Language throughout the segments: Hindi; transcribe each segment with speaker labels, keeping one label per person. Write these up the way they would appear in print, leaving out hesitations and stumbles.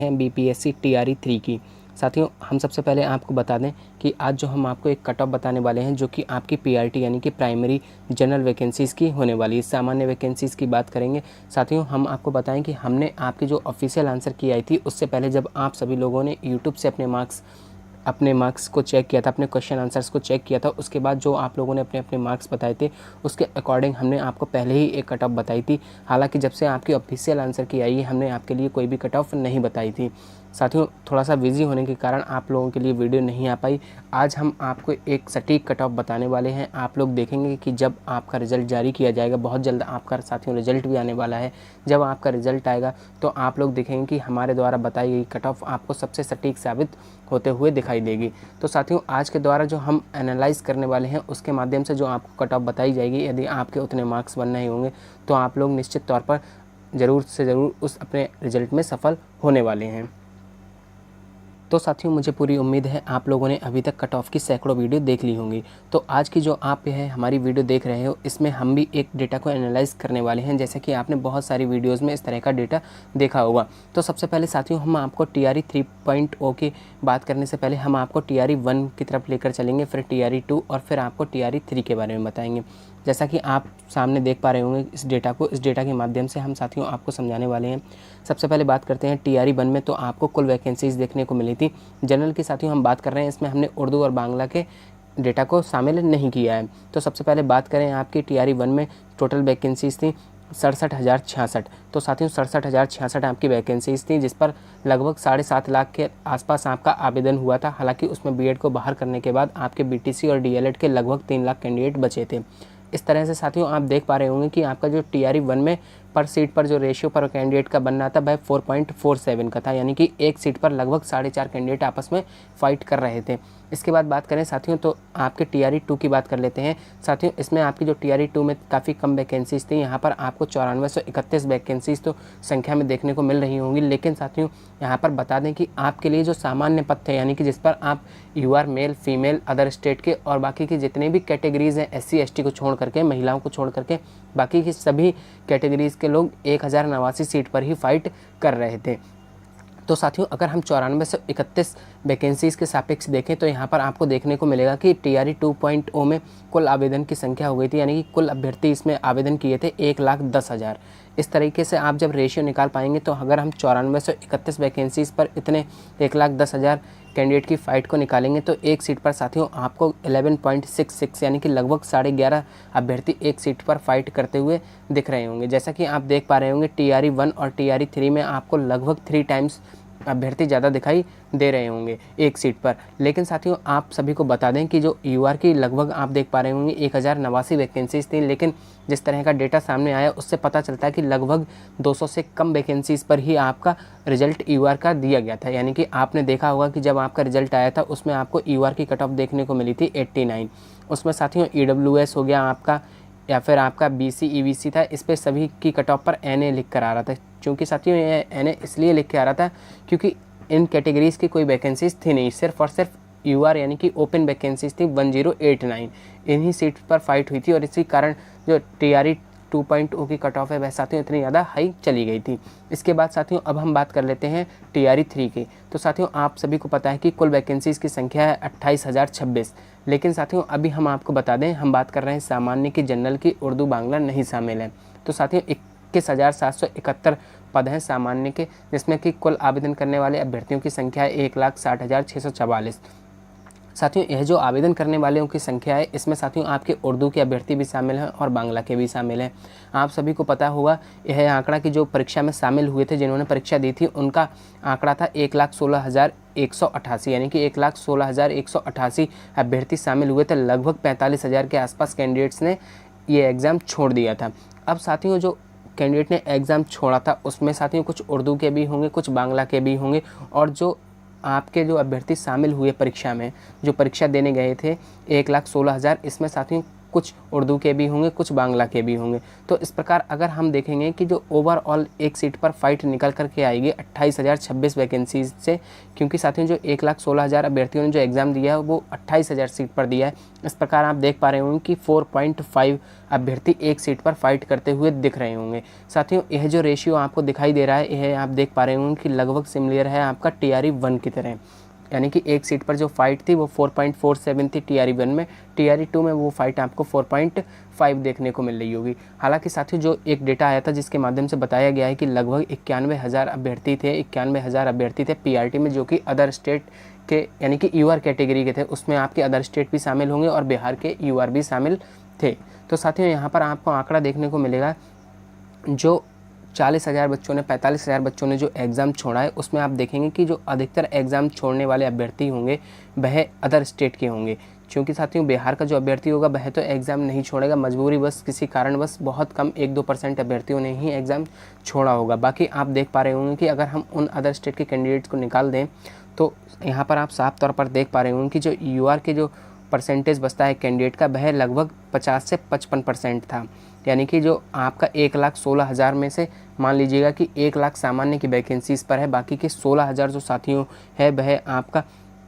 Speaker 1: हैं बीपीएससी टीआरई 3 की। साथियों हम सबसे पहले आपको बता दें कि आज जो हम आपको एक कट ऑफ बताने वाले हैं जो कि आपकी पीआरटी यानी कि प्राइमरी जनरल वैकेंसीज़ की होने वाली है। सामान्य वैकेंसीज़ की बात करेंगे। साथियों हम आपको बताएं कि हमने आपकी जो ऑफिशियल आंसर की आई थी उससे पहले जब आप सभी लोगों ने यूट्यूब से अपने मार्क्स को चेक किया था, अपने क्वेश्चन आंसर्स को चेक किया था, उसके बाद जो आप लोगों ने अपने अपने मार्क्स बताए थे उसके अकॉर्डिंग हमने आपको पहले ही एक कट ऑफ बताई थी। हालांकि जब से आपकी ऑफिशियल आंसर की आई है हमने आपके लिए कोई भी कट ऑफ नहीं बताई थी। साथियों थोड़ा सा बिजी होने के कारण आप लोगों के लिए वीडियो नहीं आ पाई। आज हम आपको एक सटीक कट ऑफ बताने वाले हैं। आप लोग देखेंगे कि जब आपका रिज़ल्ट जारी किया जाएगा, बहुत जल्द आपका साथियों रिज़ल्ट भी आने वाला है। जब आपका रिज़ल्ट आएगा तो आप लोग देखेंगे कि हमारे द्वारा बताई गई कट ऑफ आपको सबसे सटीक साबित होते हुए दिखाई देगी। तो साथियों आज के द्वारा जो हम एनालाइज़ करने वाले हैं उसके माध्यम से जो आपको कट ऑफ बताई जाएगी, यदि आपके उतने मार्क्स बन रहे होंगे तो आप लोग निश्चित तौर पर ज़रूर से ज़रूर उस अपने रिज़ल्ट में सफल होने वाले हैं। तो साथियों मुझे पूरी उम्मीद है आप लोगों ने अभी तक कट ऑफ की सैकड़ों वीडियो देख ली होंगी। तो आज की जो आप है हमारी वीडियो देख रहे हो इसमें हम भी एक डेटा को एनालाइज करने वाले हैं, जैसे कि आपने बहुत सारी वीडियोस में इस तरह का डेटा देखा होगा। तो सबसे पहले साथियों हम आपको टीआरई 3.0 की बात करने से पहले हम आपको टीआरई 1 की तरफ लेकर चलेंगे, फिर टीआरई 2 और फिर आपको टीआरई 3 के बारे में बताएंगे। जैसा कि आप सामने देख पा रहे होंगे इस डेटा के माध्यम से हम साथियों आपको समझाने वाले हैं। सबसे पहले बात करते हैं टीआरई 1 में। तो आपको कुल वैकेंसीज़ देखने को मिली थी। जनरल की साथियों हम बात कर रहे हैं, इसमें हमने उर्दू और बांग्ला के डेटा को शामिल नहीं किया है। तो सबसे पहले बात करें आपकी टीआरई 1 में टोटल वैकेंसीज़ थी 67,066। तो साथियों 67,066 आपकी वैकेंसीज़ थी, जिस पर लगभग 7.5 लाख के आसपास आपका आवेदन हुआ था। हालांकि उसमें बीएड को बाहर करने के बाद आपके बीटीसी और डीएलएड के लगभग 3 लाख कैंडिडेट बचे थे। इस तरह से साथियों आप देख पा रहे होंगे कि आपका जो टीआरई 1 में पर सीट पर जो रेशियो पर कैंडिडेट का बनना था वह 4.47 का था, यानी कि एक सीट पर लगभग 4.5 कैंडिडेट आपस में फाइट कर रहे थे। इसके बाद बात करें साथियों तो आपके टीआरई 2 की बात कर लेते हैं। साथियों इसमें आपकी जो टीआरई 2 में काफ़ी कम वैकेंसीज थी, यहाँ पर आपको 9431 वैकेंसीज तो संख्या में देखने को मिल रही होंगी। लेकिन साथियों यहाँ पर बता दें कि आपके लिए जो सामान्य पद थे, यानी कि जिस पर आप UR male female other state के और बाकी की जितने भी कैटेगरीज़ हैं SC ST को छोड़ करके, महिलाओं को छोड़ करके बाकी की सभी कैटेगरीज़ के लोग 1089 सीट पर ही फाइट कर रहे थे। तो साथियों अगर हम 9431 वैकेंसीज़ के सापेक्ष देखें तो यहाँ पर आपको देखने को मिलेगा कि टीआरई 2.0 में कुल आवेदन की संख्या हो गई थी, यानी कि कुल अभ्यर्थी इसमें आवेदन किए थे 1,10,000। इस तरीके से आप जब रेशियो निकाल पाएंगे तो अगर हम 9431 वैकेंसीज़ पर इतने 1,10,000 कैंडिडेट की फ़ाइट को निकालेंगे तो एक सीट पर साथियों आपको 11.66 यानी कि लगभग 11.5 अभ्यर्थी एक सीट पर फाइट करते हुए दिख रहे होंगे। जैसा कि आप देख पा रहे होंगे टीआरई 1 और टीआरई 3 में आपको लगभग 3 टाइम्स अभ्यर्थी ज़्यादा दिखाई दे रहे होंगे एक सीट पर। लेकिन साथियों आप सभी को बता दें कि जो यूआर की लगभग आप देख पा रहे होंगे 1089 वैकेंसीज़ थी, लेकिन जिस तरह का डेटा सामने आया उससे पता चलता है कि लगभग 200 से कम वैकेंसीज़ पर ही आपका रिजल्ट यूआर का दिया गया था। यानी कि आपने देखा होगा कि जब आपका रिजल्ट आया था उसमें आपको यूआर की कट ऑफ देखने को मिली थी 89। उसमें साथियों EWS हो गया आपका या फिर आपका BC EVC था, इस पर सभी की कट ऑफ पर NA लिख कर आ रहा था। क्योंकि साथियों ये NA इसलिए लिख के आ रहा था क्योंकि इन कैटेगरीज़ की कोई वैकेंसीज थी नहीं, सिर्फ और सिर्फ यूआर यानी कि ओपन वैकेंसीज थी 1089। इन्हीं सीट पर फाइट हुई थी और इसी कारण जो टीआरई 2.0 की कट ऑफ है वह साथियों इतनी ज़्यादा हाई चली गई थी। इसके बाद साथियों अब हम बात कर लेते हैं टीआरई 3 की। तो साथियों आप सभी को पता है कि कुल वैकेंसीज़ की संख्या है 28,026। लेकिन साथियों अभी हम आपको बता दें हम बात कर रहे हैं सामान्य की, जनरल की, उर्दू बांग्ला नहीं शामिल है। तो साथियों 21,771 पद हैं सामान्य के, जिसमें कि कुल आवेदन करने वाले अभ्यर्थियों की संख्या है 1,60,644। साथियों यह जो आवेदन करने वालों की संख्या है इसमें साथियों आपके उर्दू के अभ्यर्थी भी शामिल हैं और बांग्ला के भी शामिल हैं। आप सभी को पता होगा यह आंकड़ा कि जो परीक्षा में शामिल हुए थे, जिन्होंने परीक्षा दी थी, उनका आंकड़ा था 1,16,188, यानी कि 1,16,188 अभ्यर्थी शामिल हुए थे। लगभग 45,000 के आसपास कैंडिडेट्स ने ये एग्ज़ाम छोड़ दिया था। अब साथियों जो कैंडिडेट ने एग्ज़ाम छोड़ा था उसमें साथियों कुछ उर्दू के भी होंगे, कुछ बांग्ला के भी होंगे, और जो आपके जो अभ्यर्थी शामिल हुए परीक्षा में, जो परीक्षा देने गए थे 1,16,000, इसमें साथियों कुछ उर्दू के भी होंगे, कुछ बांग्ला के भी होंगे। तो इस प्रकार अगर हम देखेंगे कि जो ओवरऑल एक सीट पर फाइट निकल कर के आएगी 28,026 वैकेंसीज से, क्योंकि साथियों जो 1,16,000 अभ्यर्थियों ने जो एग्ज़ाम दिया है वो 28,000 सीट पर दिया है। इस प्रकार आप देख पा रहे होंगे कि 4.5 अभ्यर्थी एक सीट पर फाइट करते हुए दिख रहे होंगे। साथियों यह जो रेशियो आपको दिखाई दे रहा है, यह आप देख पा रहे होंगे कि लगभग सिमिलर है आपका TRE 1 की तरह, यानी कि एक सीट पर जो फाइट थी वो 4.47 थी TRE 1 में, TRE 2 में वो फाइट आपको 4.5 देखने को मिल रही होगी। हालांकि साथियों जो एक डेटा आया था जिसके माध्यम से बताया गया है कि लगभग 91,000 अभ्यर्थी थे, 91,000 अभ्यर्थी थे PRT में, जो कि अदर स्टेट के यानी कि UR कैटेगरी के थे। उसमें आपके अदर स्टेट भी शामिल होंगे और बिहार के UR भी शामिल थे। तो साथियों यहाँ पर आपको आंकड़ा देखने को मिलेगा, जो 40,000 बच्चों ने 45,000 बच्चों ने जो एग्ज़ाम छोड़ा है, उसमें आप देखेंगे कि जो अधिकतर एग्ज़ाम छोड़ने वाले अभ्यर्थी होंगे वह अदर स्टेट के होंगे। क्योंकि साथियों बिहार का जो अभ्यर्थी होगा वह तो एग्ज़ाम नहीं छोड़ेगा, मजबूरी बस किसी कारणवश बहुत कम 1-2% अभ्यर्थियों ने ही एग्ज़ाम छोड़ा होगा। बाकी आप देख पा रहे होंगे कि अगर हम उन अदर स्टेट के कैंडिडेट्स को निकाल दें तो यहाँ पर आप साफ तौर पर देख पा रहे होंगे कि जो UR के जो परसेंटेज बचता है कैंडिडेट का वह लगभग 50 से 55% था। यानी कि जो आपका 1,16,000 में से मान लीजिएगा कि 1 लाख सामान्य की वैकेंसीज़ पर है, बाकी के 16,000 जो साथियों है वह आपका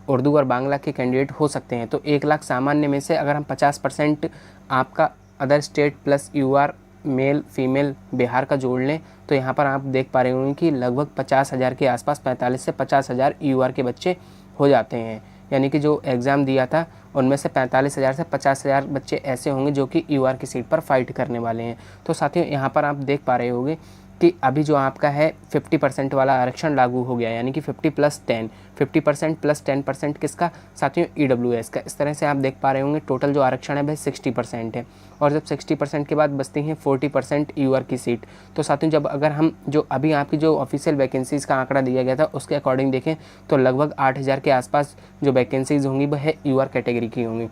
Speaker 1: उर्दू और बांग्ला के कैंडिडेट हो सकते हैं। तो 1 लाख सामान्य में से अगर हम 50% आपका other state plus UR male female Bihar का जोड़ लें तो यहाँ पर आप देख पा रहे होंगे कि लगभग 50,000 के आसपास 45 से 50,000 UR के बच्चे हो जाते हैं। यानी कि जो एग्ज़ाम दिया था उनमें से 45,000 से 50,000 बच्चे ऐसे होंगे जो कि UR की सीट पर फाइट करने वाले हैं। तो साथियों यहाँ पर आप देख पा रहे होंगे कि अभी जो आपका है 50% वाला आरक्षण लागू हो गया, यानी कि 50+10, 50% + 10% किसका साथियों EWS का। इस तरह से आप देख पा रहे होंगे टोटल जो आरक्षण है वह 60% है, और जब 60% के बाद बचती हैं 40% UR की सीट। तो साथियों जब अगर हम जो अभी आपकी जो ऑफिशियल वैकेंसीज़ का आंकड़ा दिया गया था उसके अकॉर्डिंग देखें तो लगभग 8,000 के आसपास जो वैकेंसीज़ होंगी वह UR कैटेगरी की होंगी।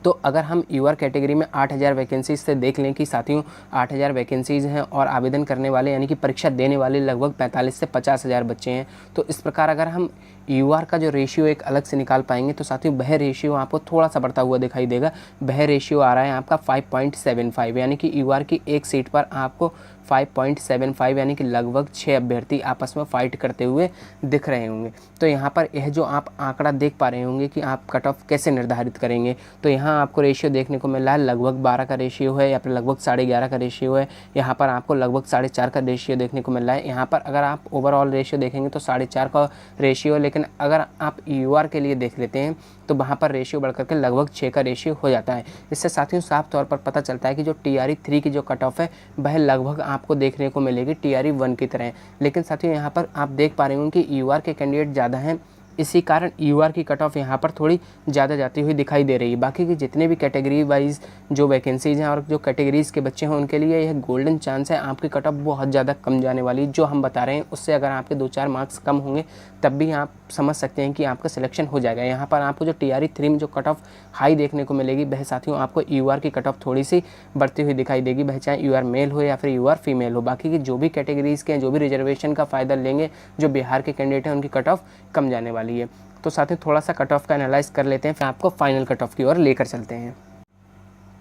Speaker 1: तो अगर हम UR कैटेगरी में 8,000 वैकेंसीज से देख लें कि साथियों 8,000 वैकेंसीज़ हैं और आवेदन करने वाले यानी कि परीक्षा देने वाले लगभग 45 से 50,000 बच्चे हैं, तो इस प्रकार अगर हम UR का जो रेशियो एक अलग से निकाल पाएंगे तो साथियों वह रेशियो आपको थोड़ा सा बढ़ता हुआ दिखाई देगा। वह रेशियो आ रहा है आपका 5.75, यानी कि UR की एक सीट पर आपको 5.75 यानी कि लगभग 6 अभ्यर्थी आपस में फाइट करते हुए दिख रहे होंगे। तो यहाँ पर यह जो आप आंकड़ा देख पा रहे होंगे कि आप कट ऑफ कैसे निर्धारित करेंगे, तो यहाँ आपको रेशियो देखने को मिल रहा है लगभग 12 का रेशियो है या फिर लगभग 11.5 का रेशियो है। यहाँ पर आपको लगभग 4.5 का रेशियो देखने को मिल रहा है। यहाँ पर अगर आप ओवरऑल रेशियो देखेंगे तो 4.5 का रेशियो, लेकिन अगर आप UR के लिए देख लेते हैं तो वहाँ पर रेशियो बढ़कर के लगभग 6 का रेशियो हो जाता है। इससे साथियों साफ तौर पर पता चलता है कि जो TRE 3 की जो कट ऑफ है वह लगभग आपको देखने को मिलेगी TRE 1 की तरह। लेकिन साथियों यहाँ पर आप देख पा रहे होंगे कि UR के कैंडिडेट ज़्यादा हैं, इसी कारण UR की कट ऑफ यहाँ पर थोड़ी ज़्यादा जाती हुई दिखाई दे रही है। बाकी की जितने भी कैटेगरी वाइज जो वैकेंसीज़ हैं और जो कैटेगरीज़ के बच्चे हैं उनके लिए यह गोल्डन चांस है, आपकी कट ऑफ बहुत ज़्यादा कम जाने वाली जो हम बता रहे हैं उससे अगर आपके 2-4 मार्क्स कम होंगे तब भी आप समझ सकते हैं कि आपका सिलेक्शन हो जाएगा। यहाँ पर आपको जो TRE 3 में जो कट ऑफ हाई देखने को मिलेगी वह साथियों आपको UR की कट ऑफ थोड़ी सी बढ़ती हुई दिखाई देगी, वह चाहे UR मेल हो या फिर UR फीमेल हो। बाकी की जो भी कैटेगरीज़ के हैं, जो भी रिजर्वेशन का फ़ायदा लेंगे जो बिहार के कैंडिडेट हैं, उनकी कट ऑफ कम जाने वाली है। तो साथियों थोड़ा सा कट ऑफ का एनालाइज कर लेते हैं, फिर आपको फाइनल कट ऑफ की ओर लेकर चलते हैं।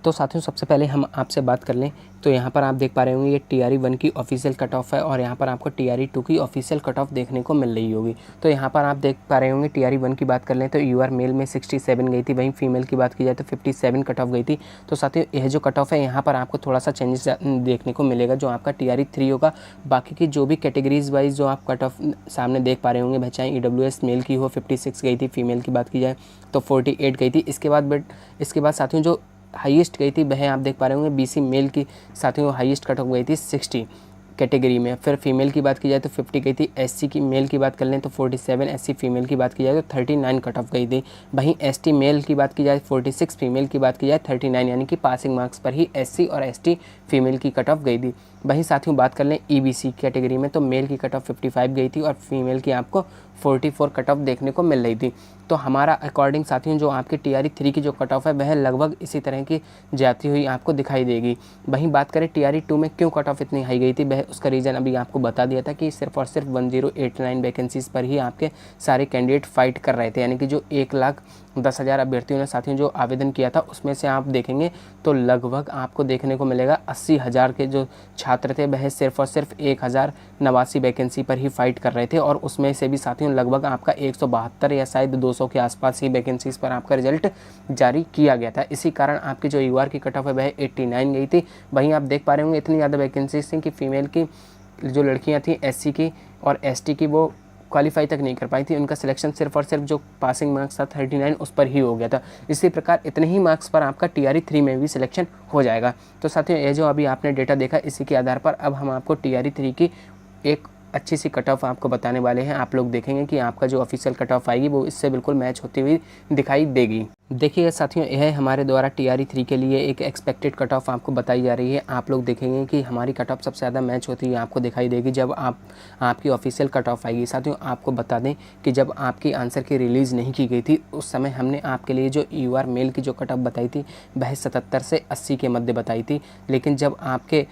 Speaker 1: तो साथियों सबसे पहले हम आपसे बात कर लें तो यहाँ पर आप देख पा रहे होंगे ये TRE 1 की ऑफिशियल कट ऑफ है और यहाँ पर आपको TRE 2 की ऑफिशियल कट ऑफ देखने को मिल रही होगी। तो यहाँ पर आप देख पा रहे होंगे TRE 1 की बात कर लें तो UR मेल में 67 गई थी, वहीं फीमेल की बात की जाए तो 57 कट ऑफ गई थी। तो साथियों यह जो कट ऑफ है यहाँ पर आपको थोड़ा सा चेंजेस देखने को मिलेगा जो आपका TRE 3 होगा। बाकी की जो भी कैटेगरीज वाइज जो आप कट ऑफ सामने देख पा रहे होंगे, चाहे EWS मेल की हो 56 गई थी, फीमेल की बात की जाए तो 48 गई थी। इसके बाद साथियों जो हाईएस्ट गई थी वह आप देख पा रहे होंगे BC मेल की साथियों हाईएस्ट कट ऑफ गई थी 60 कैटेगरी में। फिर फीमेल की बात की जाए तो 50 गई थी। SC की मेल की बात कर लें तो 47, SC फीमेल की बात की जाए तो 39 कट ऑफ गई थी। वहीं ST मेल की बात की जाए 46, फीमेल की बात की जाए 39, यानी कि पासिंग मार्क्स पर ही SC और ST फीमेल की कट ऑफ गई थी। वहीं साथियों बात कर लें EBC कैटेगरी में तो मेल की कट ऑफ 55 गई थी और फीमेल की आपको 44 कट ऑफ देखने को मिल रही थी। तो हमारा अकॉर्डिंग साथियों जो आपकी TRE 3 की जो कट ऑफ है वह लगभग इसी तरह की जाती हुई आपको दिखाई देगी। वहीं बात करें TRE 2 में क्यों कट ऑफ इतनी हाई गई थी, वह उसका रीज़न अभी आपको बता दिया था कि सिर्फ और सिर्फ 1089 वैकेंसीज़ पर ही आपके सारे कैंडिडेट फाइट कर रहे थे, यानी कि जो 1 लाख 10,000 अभ्यर्थियों ने साथियों जो आवेदन किया था, उसमें से आप देखेंगे तो लगभग आपको देखने को मिलेगा 80,000 के जो छात्र थे वह सिर्फ और सिर्फ 1,089 वैकेंसी पर ही फाइट कर रहे थे, और उसमें से भी साथियों लगभग आपका 172 या शायद 200 के आसपास ही वैकेंसीज पर आपका रिजल्ट जारी किया गया था। इसी कारण आपकी जो यूआर की कट ऑफ है वह 89 गई थी। वहीं आप देख पा रहे होंगे इतनी ज़्यादा वैकेंसीज थी कि फीमेल की जो लड़कियां थीं एससी की और एसटी की वो क्वालिफाई तक नहीं कर पाई थी। उनका सिलेक्शन सिर्फ और सिर्फ जो पासिंग मार्क्स था 39 उस पर ही हो गया था। इसी प्रकार इतने ही मार्क्स पर आपका TRE 3 में भी सिलेक्शन हो जाएगा। तो साथियों ये जो अभी आपने डेटा देखा, इसी के आधार पर अब हम आपको TRE 3 की एक अच्छी सी कट ऑफ आपको बताने वाले हैं। आप लोग देखेंगे कि आपका जो ऑफिशियल कट ऑफ आएगी वो इससे बिल्कुल मैच होती हुई दिखाई देगी। देखिए साथियों, यह हमारे द्वारा TRE 3 के लिए एक एक्सपेक्टेड कट ऑफ आपको बताई जा रही है। आप लोग देखेंगे कि हमारी कट ऑफ सबसे ज़्यादा मैच होती है आपको दिखाई देगी जब आपकी ऑफिशियल कट ऑफ आएगी। साथियों आपको बता दें कि जब आपकी आंसर की रिलीज़ नहीं की गई थी, उस समय हमने आपके लिए जो UR मेल की जो कट ऑफ बताई थी वह 77 से 80 के मध्य बताई थी। लेकिन जब आपके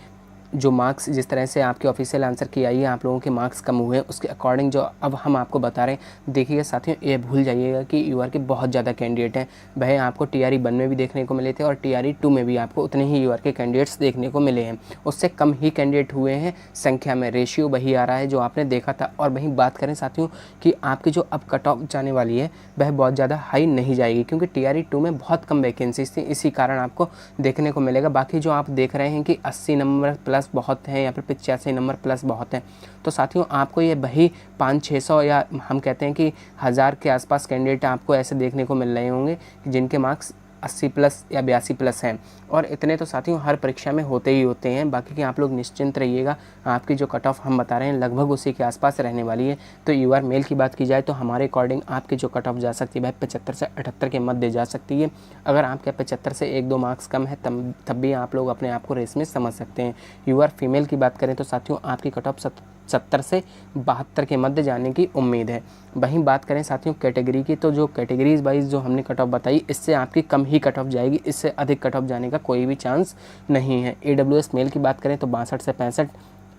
Speaker 1: जो मार्क्स जिस तरह से आपके ऑफिशियल आंसर की आई है, आप लोगों के मार्क्स कम हुए हैं, उसके अकॉर्डिंग जो अब हम आपको बता रहे हैं, देखिएगा साथियों ये भूल जाइएगा कि UR के बहुत ज़्यादा कैंडिडेट हैं। वह आपको TRE 1 में भी देखने को मिले थे और TRE 2 में भी आपको उतने ही UR के कैंडिडेट्स देखने को मिले हैं। उससे कम ही कैंडिडेट हुए हैं संख्या में, रेशियो वही आ रहा है जो आपने देखा था। और वहीं बात करें साथियों कि आपकी जो अब कट ऑफ जाने वाली है वह बहुत ज़्यादा हाई नहीं जाएगी, क्योंकि TRE 2 में बहुत कम वैकेंसीज थी, इसी कारण आपको देखने को मिलेगा। बाकी जो आप देख रहे हैं कि 80 नंबर प्लस बहुत हैं या फिर 85 नंबर प्लस बहुत हैं, तो साथियों आपको ये वही 500-600 या हम कहते हैं कि 1000 के आसपास कैंडिडेट आपको ऐसे देखने को मिल रहे होंगे जिनके मार्क्स 80 प्लस या 82 प्लस हैं। और इतने तो साथियों हर परीक्षा में होते ही होते हैं। बाकी के आप लोग निश्चिंत रहिएगा, आपकी जो कट ऑफ हम बता रहे हैं लगभग उसी के आसपास रहने वाली है। तो UR मेल की बात की जाए तो हमारे अकॉर्डिंग आपकी जो कट ऑफ जा सकती है वह 75 से 78 के मध्य जा सकती है। अगर आपके 75 से 1-2 मार्क्स कम है तब भी आप लोग अपने आप को रेस में समझ सकते हैं। UR फीमेल की बात करें तो साथियों आपकी कट ऑफ 70 से 72 के मध्य जाने की उम्मीद है। वहीं बात करें साथियों कैटेगरी की, तो जो कैटेगरीज वाइज जो हमने कट ऑफ बताई, इससे आपकी कम ही कट ऑफ जाएगी, इससे अधिक कट ऑफ जाने का कोई भी चांस नहीं है। AWS मेल की बात करें तो 62 से 65,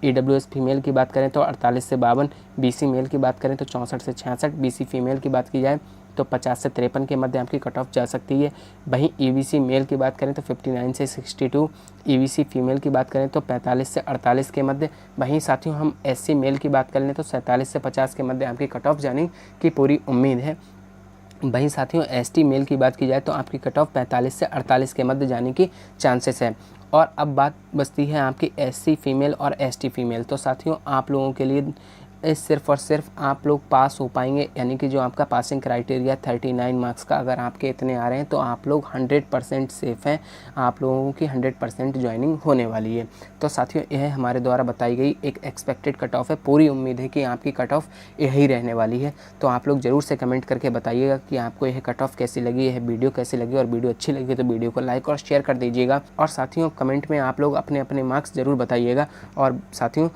Speaker 1: EWS फीमेल की बात करें तो 48 से 52, BC मेल की बात करें तो 64 से 66, BC फीमेल की बात की जाए तो 50 से 53 के मध्य आपकी कट ऑफ जा सकती है। वहीं EVC मेल की बात करें तो 59 से 62, EVC फीमेल की बात करें तो 45 से 48 के मध्य। वहीं साथियों हम SC मेल की बात कर लें तो 47 से 50 के मध्य आपकी कट ऑफ जाने की पूरी उम्मीद है। वहीं साथियों ST मेल की बात की जाए तो आपकी कट ऑफ 45 से 48 के मध्य जाने की चांसेस है। और अब बात बचती है आपकी SC फीमेल और ST फीमेल। तो साथियों आप लोगों के लिए सिर्फ और सिर्फ आप लोग पास हो पाएंगे, यानी कि जो आपका पासिंग क्राइटेरिया 39 मार्क्स का अगर आपके इतने आ रहे हैं तो आप लोग 100% सेफ़ हैं, आप लोगों की 100% ज्वाइनिंग होने वाली है। तो साथियों यह हमारे द्वारा बताई गई एक एक्सपेक्टेड कट ऑफ है। पूरी उम्मीद है कि आपकी कट ऑफ यही रहने वाली है। तो आप लोग ज़रूर से कमेंट करके बताइएगा कि आपको यह कट ऑफ कैसी लगी, यह वीडियो कैसी लगी, और वीडियो अच्छी लगी तो वीडियो को लाइक और शेयर कर दीजिएगा। और साथियों कमेंट में आप लोग अपने अपने मार्क्स ज़रूर बताइएगा। और साथियों